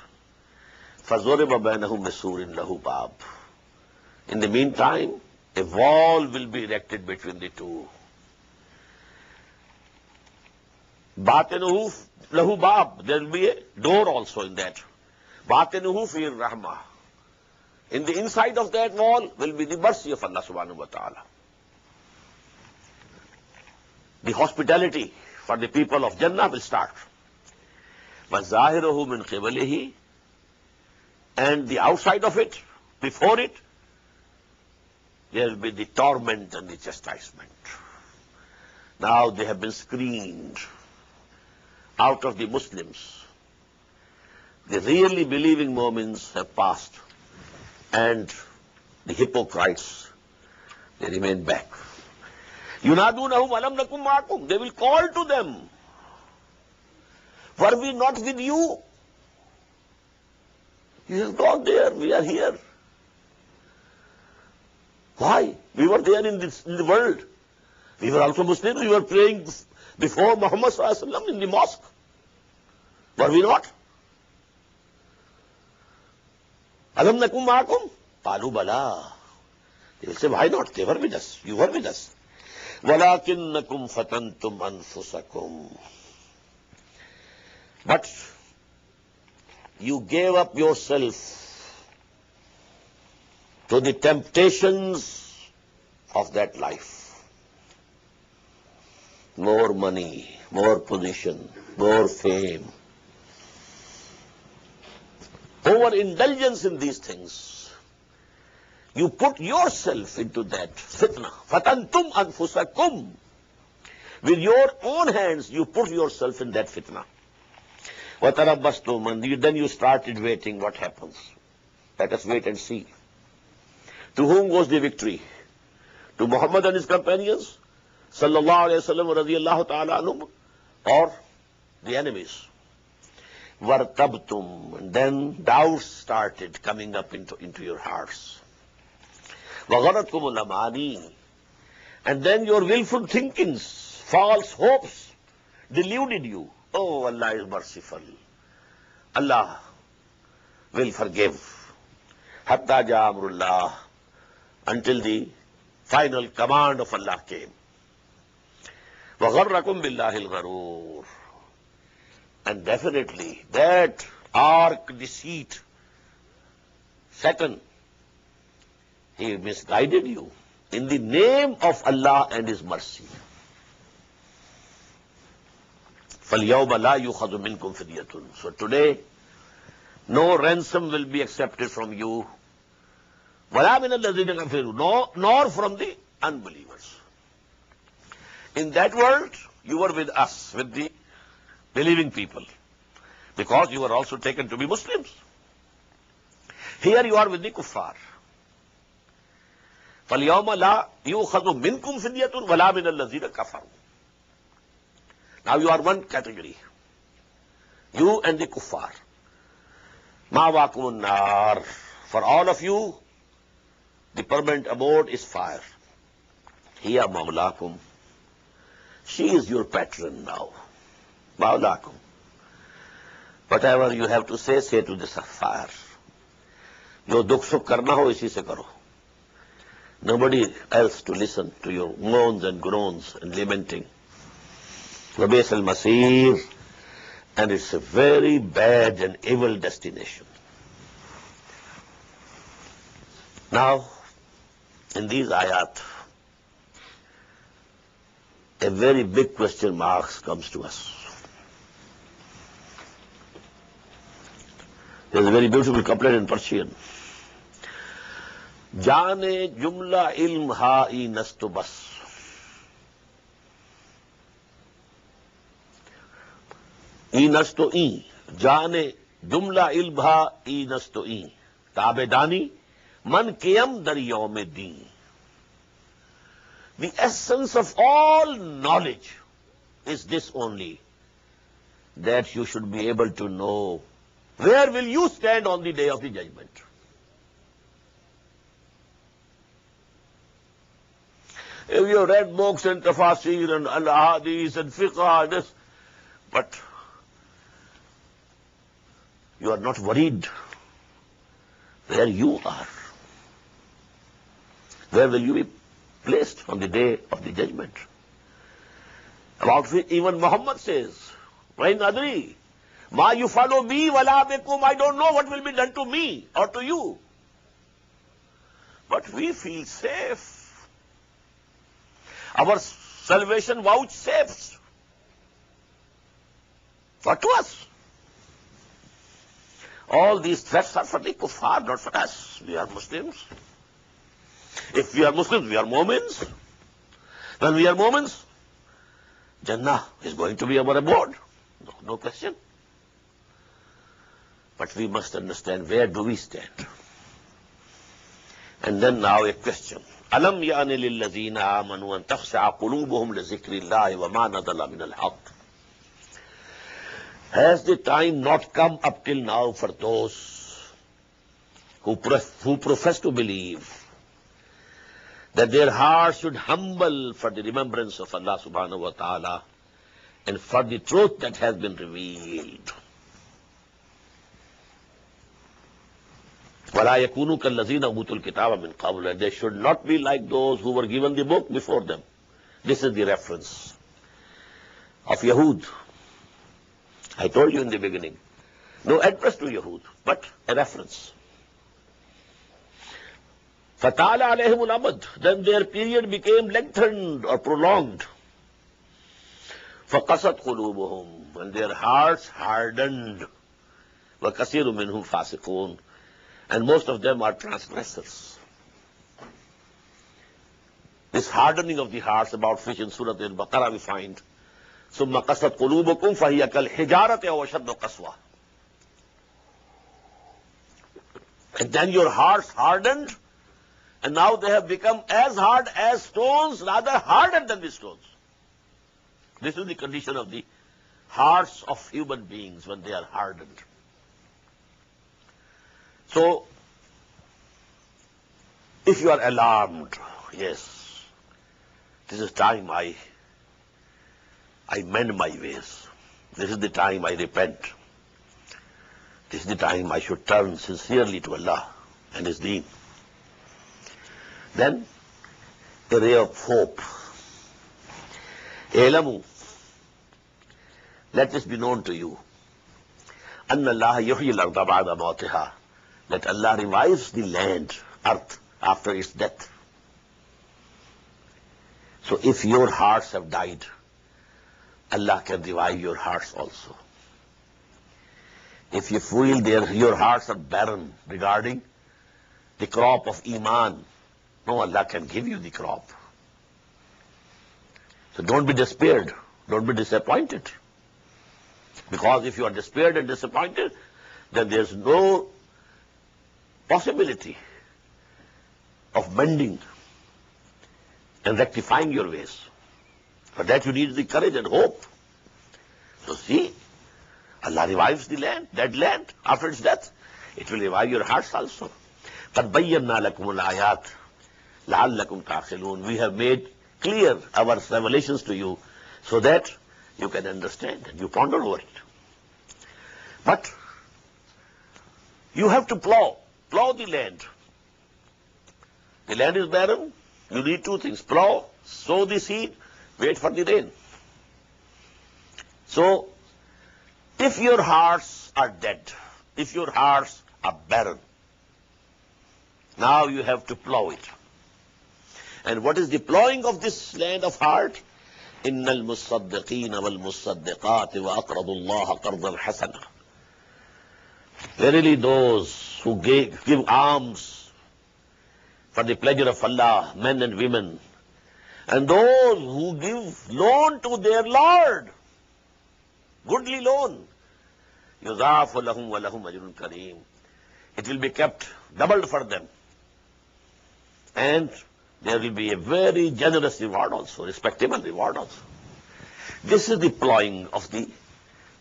In the meantime, a wall will be erected between the two. Batinuhu lahu bab, there will be a door also in that. Batinuhu fi rahmah. In the inside of that wall will be the mercy of Allah subhanahu wa ta'ala. The hospitality for the people of Jannah will start. وَظَاهِرُهُ مِنْ قِبَلِهِ, and the outside of it, before it, there will be the torment and the chastisement. Now they have been screened out of the Muslims. The really believing Mu'mins have passed, and the hypocrites, they remain back. يُنَادُونَهُمْ أَلَمْ نَكُمْ مَعَكُمْ, they will call to them, were we not with you? You have gone there, we are here. Why? We were there in the world. We were also Muslims, we were praying before Muhammad sallallahu alaihi wasallam in the mosque. Were we not? Alam nakum ma'akum? Qalu bala. They will say, why not? They were with us. You were with us. وَلَكِنَّكُمْ فَتَنْتُمْ أَنفُسَكُمْ. But you gave up yourself to the temptations of that life. More money, more position, more fame. Overindulgence in these things. You put yourself into that fitna. Fatantum anfusakum. With your own hands, you put yourself in that fitna. Watarabbastum, and then you started waiting what happens. Let us wait and see. To whom goes the victory? To Muhammad and his companions? Sallallahu alayhi wa sallam radiyallahu ta'ala anhum? Or the enemies? Wartabtum, and then doubts started coming up into your hearts. وَغَرَتْكُمُ الْأَمَانِي, and then your willful thinkings, false hopes deluded you. Oh, Allah is merciful. Allah will forgive. Hatta ja amrullah, until the final command of Allah came. وَغَرَّكُمْ بِاللَّهِ الْغَرُورِ, and definitely that arch deceit, Satan, he misguided you in the name of Allah and His mercy. فَالْيَوْمَ لَا يُؤْخَذُ مِنْكُمْ فِدْيَةٌ. So today, no ransom will be accepted from you, وَلَا مِنَ الَّذِينَ كَفَرُوا, nor from the unbelievers. In that world, you were with us, with the believing people, because you were also taken to be Muslims. Here you are with the kuffar. فَالْيَوْمَ لَا يُؤْخَذُ مِنْكُمْ فِدْيَةٌ وَلَا مِنَ الَّذِينَ كَفَرُوا. Now you are one category, you and the kuffar. مَأْوَاكُمُ النَّارِ. For all of you, the permanent abode is fire. Hiya mawlakum. She is your patron now. Mawlakum. Whatever you have to say to this fire. Jo dukh sukh karna ho, isi se karo. Nobody else to listen to your moans and groans and lamenting. وَبِئْسَ الْمَصِيرُ. And it's a very bad and evil destination. Now, in these ayat, a very big question mark comes to us. There's a very beautiful couplet in Persian. Jane jumla ilm ha-i nastu bas. I nastu i. Jane jumla ilm ha-i nastu i. Tabedani man kiyam dar yawme deen. The essence of all knowledge is this only, that you should be able to know where will you stand on the day of the judgment. If you read books and Tafsir and Ahaadees and fiqh and this, but you are not worried where you are. Where will you be placed on the day of the judgment? About which even Muhammad says, وَإِنْ أَدْرِي مَا يُفَعَلُ بِي وَلَا بِكُمْ. I don't know what will be done to me or to you. But we feel safe. Our salvation vouchsafes. What to us? All these threats are for the kuffar, not for us. We are Muslims. If we are Muslims, we are Mu'mins. When we are Mu'mins, Jannah is going to be our abode. No question. But we must understand, where do we stand? And then now a question. Alam ya'ni lillazina amanu an takhsha'a qulubuhum li zikrillahi wa ma nadala min al-haqq. Has the time not come up till now for those who profess to believe that their hearts should humble for the remembrance of Allah subhanahu wa ta'ala and for the truth that has been revealed? وَلَا يَكُونُوا كَالَّذِينَ أُوتُوا الْكِتَابَ مِنْ قَبْلُ. And they should not be like those who were given the book before them. This is the reference of Yahud. I told you in the beginning, no address to Yahud, but a reference. فَتَعَالَ عَلَيْهِمُ الْأَمَدُ. Then their period became lengthened or prolonged. فَقَسَتْ قُلُوبُهُمْ. And their hearts hardened. وَكَثِيرٌ مِّنْهُمْ فَاسِقُونَ. And most of them are transgressors. This hardening of the hearts, about which in Surah Al-Baqarah we find, ثُمَّ قَسَتْ قُلُوبُكُمْ فَهِيَ كَالْحِجَارَةِ أَوْ أَشَدُّ قَسْوَةً. And then your hearts hardened, and now they have become as hard as stones, rather harder than the stones. This is the condition of the hearts of human beings when they are hardened. So, if you are alarmed, yes, this is time I mend my ways. This is the time I repent. This is the time I should turn sincerely to Allah and His deen. Then, a ray of hope. Elamu, let this be known to you. Anna Allah yuhyi al-arda ba'da mawtiha. That Allah revives the land, earth, after its death. So if your hearts have died, Allah can revive your hearts also. If you feel your hearts are barren regarding the crop of Iman, no, Allah can give you the crop. So don't be despaired, don't be disappointed. Because if you are despaired and disappointed, then there's no possibility of mending and rectifying your ways. For that you need the courage and hope. So see, Allah revives the land, dead land, after its death. It will revive your hearts also. قَدْ بَيَّنَّا لَكُمُ الْآيَاتِ لَعَلَّكُمْ تَعْقِلُونَ. We have made clear our revelations to you so that you can understand and you ponder over it. But you have to plow the land. The land is barren. You need two things: plow, sow the seed, wait for the rain. So, if your hearts are dead, if your hearts are barren, now you have to plow it. And what is the plowing of this land of heart? إِنَّ الْمُصَّدِّقِينَ وَالْمُصَّدِّقَاتِ وَأَقْرَضُوا اللَّهَ قَرْضًا حَسَنًا. Verily those who give alms for the pleasure of Allah, men and women, and those who give loan to their Lord, goodly loan, يُضَاعَفُ لَهُمْ وَلَهُمْ أَجْرٌ كَرِيمٌ. It will be kept doubled for them. And there will be a very generous reward also, respectable reward also. This is the plowing of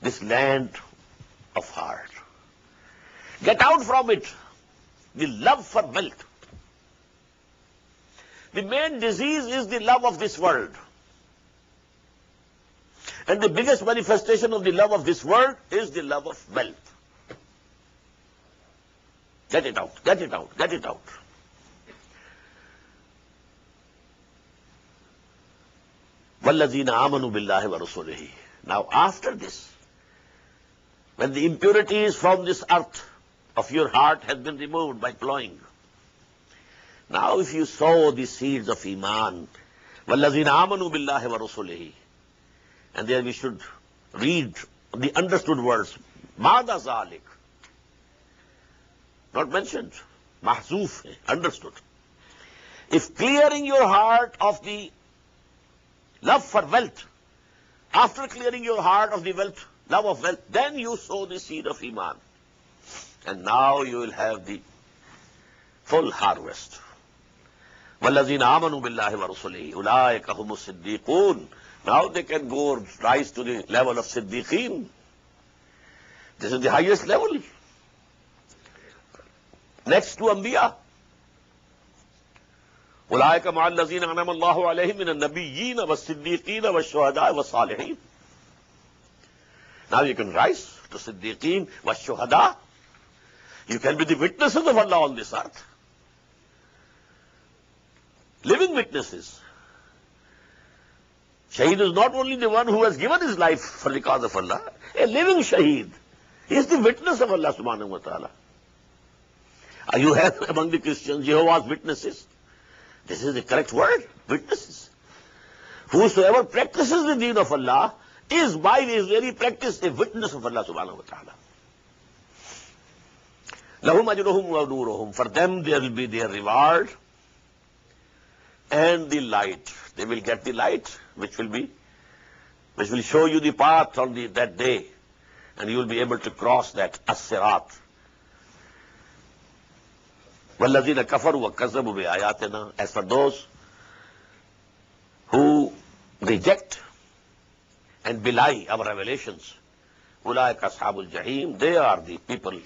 this land of heart. Get out from it the love for wealth. The main disease is the love of this world. And the biggest manifestation of the love of this world is the love of wealth. Get it out, get it out, get it out. وَالَّذِينَ آمَنُوا بِاللَّهِ وَرَسُولِهِ. Now after this, when the impurities from this earth of your heart has been removed by plowing, now if you sow the seeds of Iman, وَالَّذِينَ آمَنُوا بِاللَّهِ وَرَسُولِهِ, and there we should read the understood words, مَعْدَ ذَلِكَ, not mentioned, mahzoof, understood. If clearing your heart of the love for wealth, after clearing your heart of the love of wealth, then you sow the seed of Iman. And now you will have the full harvest. وَالَّذِينَ آمَنُوا بِاللَّهِ وَرَسُولِهِ أُولَٰئِكَ هُمُ الصِّدِّيقُونَ. Now they can go rise to the level of Siddiqeen. This is the highest level. Next to Anbiya. أُولَٰئِكَ مَعَ الَّذِينَ أَنْعَمَ اللَّهُ عَلَيْهِم مِّنَ النَّبِيِّينَ وَالصِّدِّيقِينَ وَالشُّهَدَاءِ وَالصَّالِحِينَ. Now you can rise to Siddiqeen, وَالشُّهَدَاء. You can be the witnesses of Allah on this earth. Living witnesses. Shaheed is not only the one who has given his life for the cause of Allah, a living Shaheed. He is the witness of Allah subhanahu wa ta'ala. You have among the Christians Jehovah's Witnesses. This is the correct word, witnesses. Whosoever practices the deen of Allah is by his very practice a witness of Allah subhanahu wa ta'ala. لَهُمْ أَجْرُهُمْ وَنُورُهُمْ. For them there will be their reward and the light. They will get the light which will show you the path on that day, and you will be able to cross that as-sirat. وَالَّذِينَ كَفَرُوا وَكَذَّبُوا بِآيَاتِنَا. As for those who reject and belie our revelations, أُولَٰئِكَ أَصْحَابُ الْجَحِيمِ. They are the people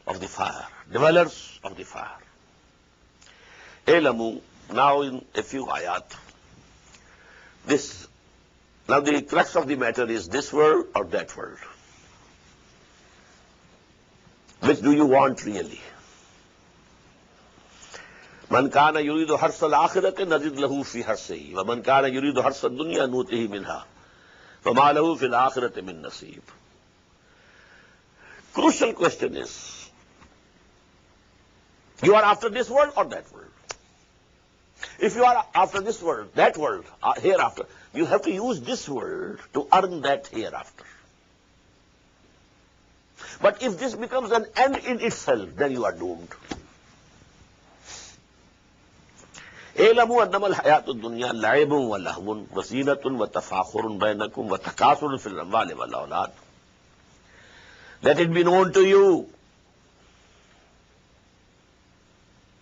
of the fire, dwellers of the fire. Elamu. Now in a few ayat. Now the crux of the matter is this world or that world. Which do you want really? من كان يريد حرث الآخرة نزد له في حرثه ومن كان يريد حرث الدنيا نؤته منها وما له في الآخرة من نصيب. Crucial question is, you are after this world or that world? If you are after this world, that world, hereafter, You have to use this world to earn that hereafter. But if this becomes an end in itself, then you are doomed. اعلموا انما الحیات الدنیا لعب ولهو وزینة وتفاخر بینکم وتکاثر فی الاموال والاولاد. Let it be known to you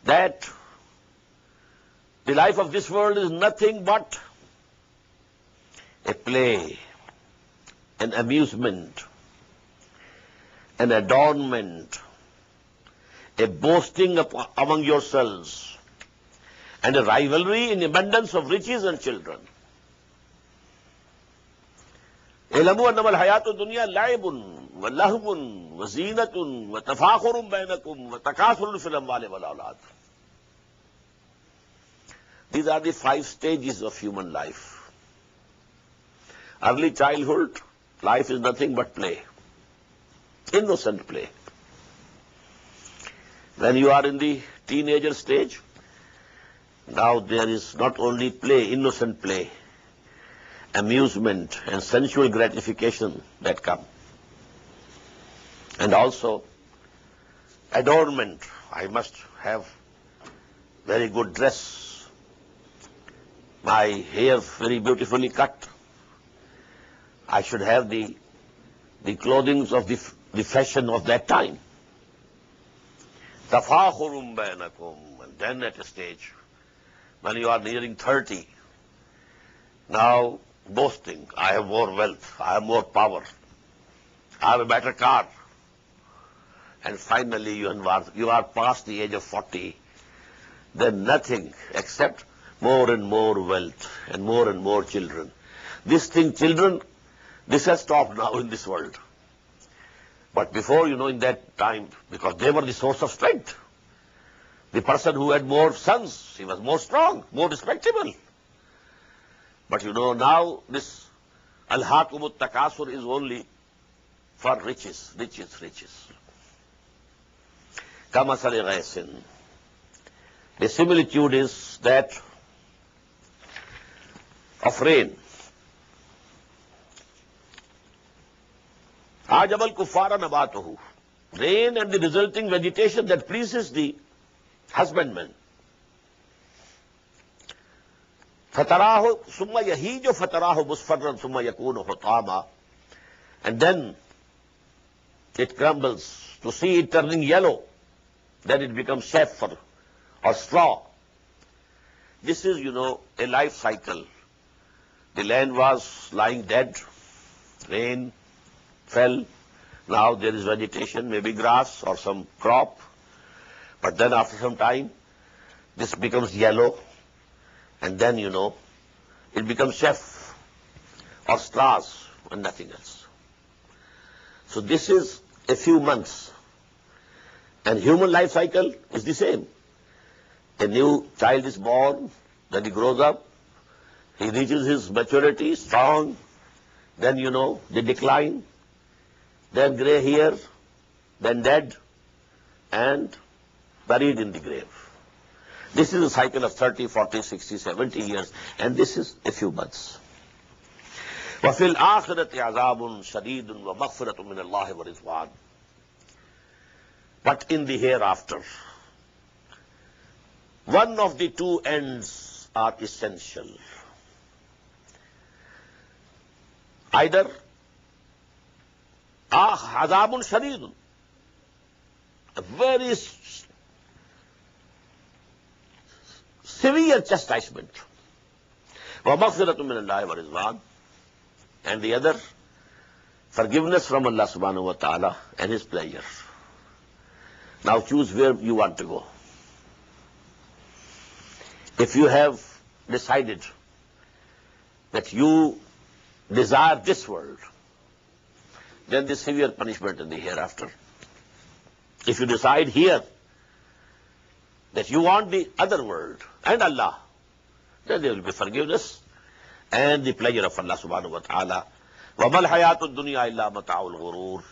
that the life of this world is nothing but a play, an amusement, an adornment, a boasting among yourselves, and a rivalry in abundance of riches and children. اعلموا انما الحیات الدنیا لعب ولهو وزینة وتفاخر بینکم وتکاثر فی الاموال والاولاد. These are the 5 stages of human life. Early childhood, life is nothing but play, innocent play. When you are in the teenager stage, now there is not only play, innocent play, amusement and sensual gratification that come. And also adornment. I must have very good dress, my hair very beautifully cut. I should have the clothing of the fashion of that time. Tafakhurum bainakum. And then at a stage, when you are nearing 30, now boasting, I have more wealth, I have more power, I have a better car. And finally you are past the age of 40, then nothing except more and more wealth and more children. This thing, children, this has stopped now in this world. But before, in that time, because they were the source of strength, the person who had more sons, he was more strong, more respectable. But now this alhaakumut takasur is only for riches. Kamasali ghaisin. The similitude is that of rain. Ajabal kuffara nabatuhu. Rain and the resulting vegetation that pleases the husbandman. Fatarahu summa yahiju fatarahu musfarran summa yakunu hutama. And then it crumbles. To see it turning yellow, then it becomes chaff or straw. This is, a life cycle. The land was lying dead, rain fell, now there is vegetation, maybe grass or some crop, but then after some time, this becomes yellow, and then, it becomes chaff or straws and nothing else. So this is a few months. And human life cycle is the same. A new child is born, then he grows up, he reaches his maturity, strong, then, they decline, then gray hair, then dead, and buried in the grave. This is a cycle of 30, 40, 60, 70 years, and this is a few months. وَفِي الْآخِرَةِ عَذَابٌ شَدِيدٌ وَمَغْفِرَةٌ مِّنَ اللَّهِ وَرِضْوَانٌ. But in the hereafter, one of the two ends are essential. Either عَذَابٌ شَدِيدٌ, a very severe chastisement, وَمَغْفِرَةٌ مِّنَ اللَّهِ وَرِضْوَانٌ, and the other, forgiveness from Allah subhanahu wa ta'ala and His pleasure. Now choose where you want to go. If you have decided that you desire this world, then the severe punishment in the hereafter. If you decide here that you want the other world and Allah, then there will be forgiveness and the pleasure of Allah subhanahu wa ta'ala. وَمَا الْحَيَاةُ الدُّنْيَا إِلَّا مَتَاعُ الْغُرُورِ.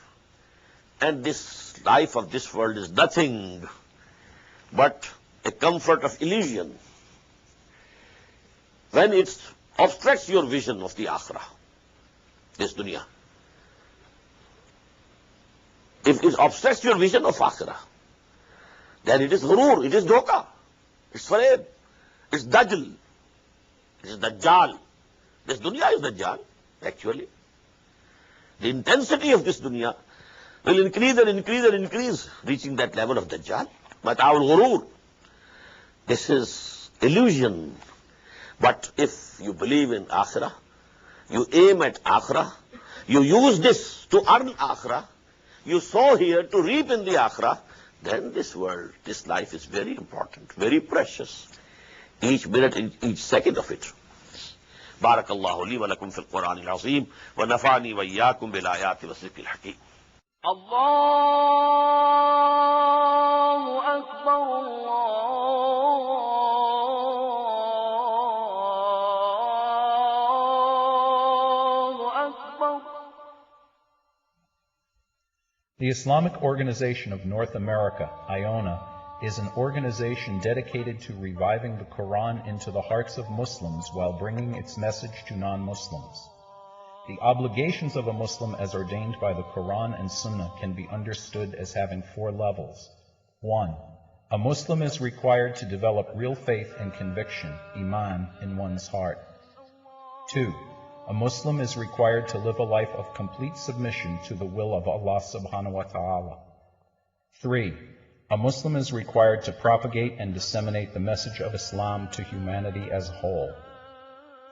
And this life of this world is nothing but a comfort of illusion. When its obstructs your vision of the akhirah, this dunya, if it obstructs your vision of akhirah, then it is ghurur, it is dhoka, it's fareeb, it's dajjal, it is dajjal. This dunya is dajjal, actually. The intensity of this dunya will increase and increase and increase, reaching that level of dajjal. Mata'ul ghurur. This is illusion. But if you believe in akhirah, you aim at akhirah, you use this to earn akhirah, you sow here to reap in the akhirah, then this world, this life is very important, very precious. Each minute, each second of it. بارك الله لي ولكم في القرآن العظيم ونفعني وإياكم بالآيات والذكر الحكيم. الله أكبر الله أكبر. The Islamic Organization of North America, IONA, is an organization dedicated to reviving the Quran into the hearts of Muslims while bringing its message to non-Muslims. The obligations of a Muslim as ordained by the Quran and Sunnah can be understood as having 4 levels. 1. A Muslim is required to develop real faith and conviction, iman, in one's heart. 2. A Muslim is required to live a life of complete submission to the will of Allah subhanahu wa ta'ala. 3. A Muslim is required to propagate and disseminate the message of Islam to humanity as a whole.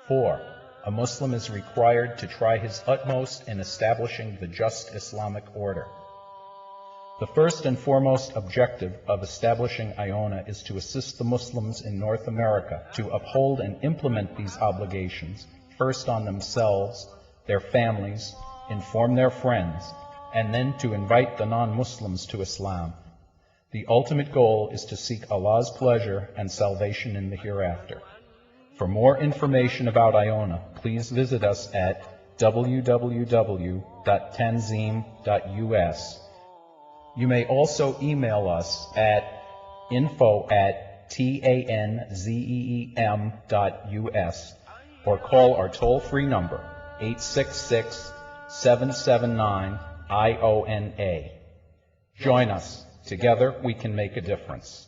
4. A Muslim is required to try his utmost in establishing the just Islamic order. The first and foremost objective of establishing IONA is to assist the Muslims in North America to uphold and implement these obligations, first on themselves, their families, inform their friends, and then to invite the non-Muslims to Islam. The ultimate goal is to seek Allah's pleasure and salvation in the hereafter. For more information about IONA, please visit us at www.tanzim.us. You may also email us at info@tanzeem.us or call our toll-free number 866-779-IONA. Join us. Together we can make a difference.